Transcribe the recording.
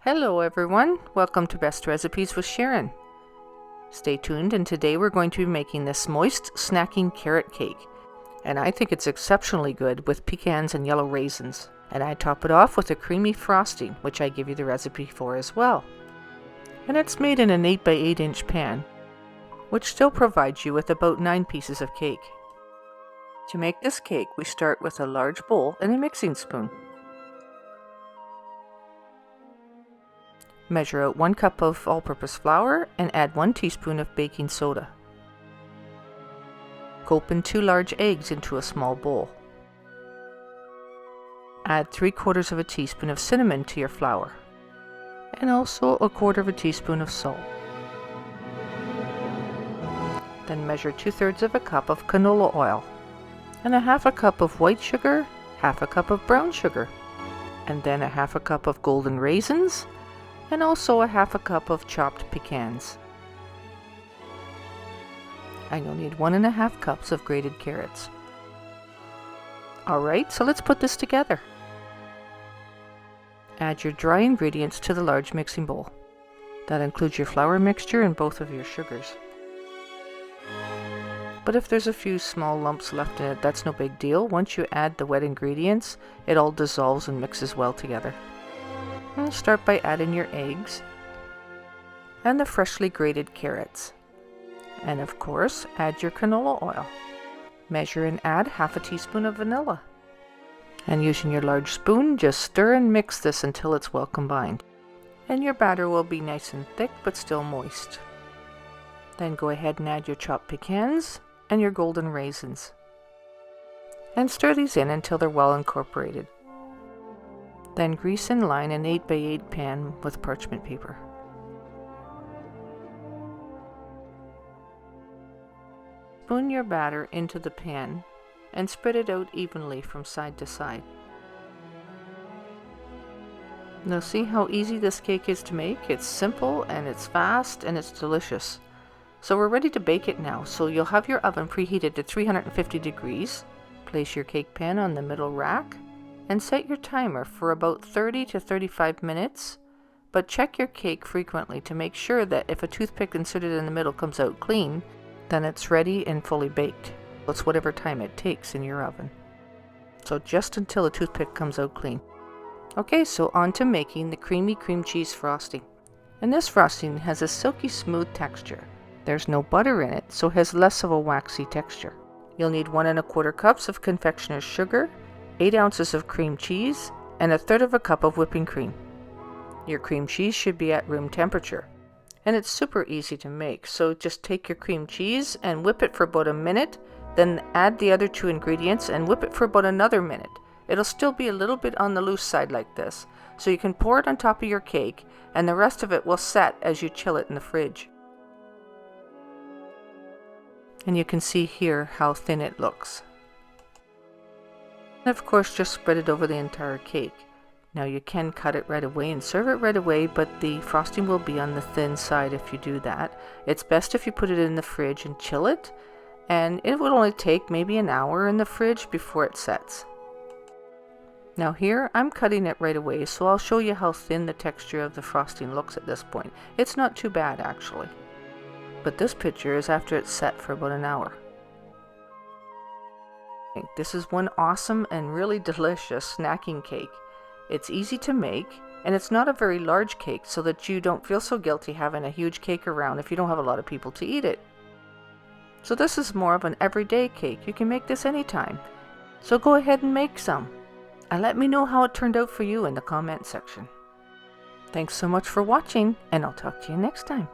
Hello everyone, welcome to Best Recipes with Sharon. Stay tuned, and today we're going to be making this moist snacking carrot cake. And I think it's exceptionally good with pecans and yellow raisins. And I top it off with a creamy frosting, which I give you the recipe for as well. And it's made in an 8 by 8 inch pan, which still provides you with about 9 pieces of cake. To make this cake, we start with a large bowl and a mixing spoon. Measure out 1 cup of all-purpose flour and add 1 teaspoon of baking soda. Open 2 large eggs into a small bowl. Add 3/4 of a teaspoon of cinnamon to your flour, and also 1/4 teaspoon of salt. Then measure 2/3 of a cup of canola oil, and 1/2 cup of white sugar, 1/2 cup of brown sugar, and then 1/2 cup of golden raisins, and also 1/2 cup of chopped pecans. And you'll need 1½ cups of grated carrots. Alright, so let's put this together. Add your dry ingredients to the large mixing bowl. That includes your flour mixture and both of your sugars. But if there's a few small lumps left in it, that's no big deal. Once you add the wet ingredients, it all dissolves and mixes well together. And start by adding your eggs and the freshly grated carrots. And of course, add your canola oil. Measure and add 1/2 teaspoon of vanilla. And using your large spoon, just stir and mix this until it's well combined. And your batter will be nice and thick but still moist. Then go ahead and add your chopped pecans and your golden raisins. And stir these in until they're well incorporated. Then grease and line an 8 by 8 pan with parchment paper. Spoon your batter into the pan and spread it out evenly from side to side. Now see how easy this cake is to make? It's simple and it's fast and it's delicious. So we're ready to bake it now. So you'll have your oven preheated to 350 degrees. Place your cake pan on the middle rack and set your timer for about 30 to 35 minutes, but check your cake frequently to make sure that if a toothpick inserted in the middle comes out clean, then it's ready and fully baked. It's whatever time it takes in your oven. So just until a toothpick comes out clean. Okay, so on to making the creamy cream cheese frosting. And this frosting has a silky smooth texture. There's no butter in it, so it has less of a waxy texture. You'll need 1¼ cups of confectioners sugar, 8 ounces of cream cheese, and 1/3 cup of whipping cream. Your cream cheese should be at room temperature. And it's super easy to make, so just take your cream cheese and whip it for about a minute, then add the other 2 ingredients and whip it for about another minute. It'll still be a little bit on the loose side like this, so you can pour it on top of your cake, and the rest of it will set as you chill it in the fridge. And you can see here how thin it looks. And of course, just spread it over the entire cake. Now you can cut it right away and serve it right away, but the frosting will be on the thin side if you do that. It's best if you put it in the fridge and chill it, and it will only take maybe an hour in the fridge before it sets. Now here, I'm cutting it right away, so I'll show you how thin the texture of the frosting looks at this point. It's not too bad actually. But this picture is after it's set for about an hour. This is one awesome and really delicious snacking cake. It's easy to make, and it's not a very large cake, so that you don't feel so guilty having a huge cake around if you don't have a lot of people to eat it. So this is more of an everyday cake. You can make this anytime. So go ahead and make some. And let me know how it turned out for you in the comment section. Thanks so much for watching, and I'll talk to you next time.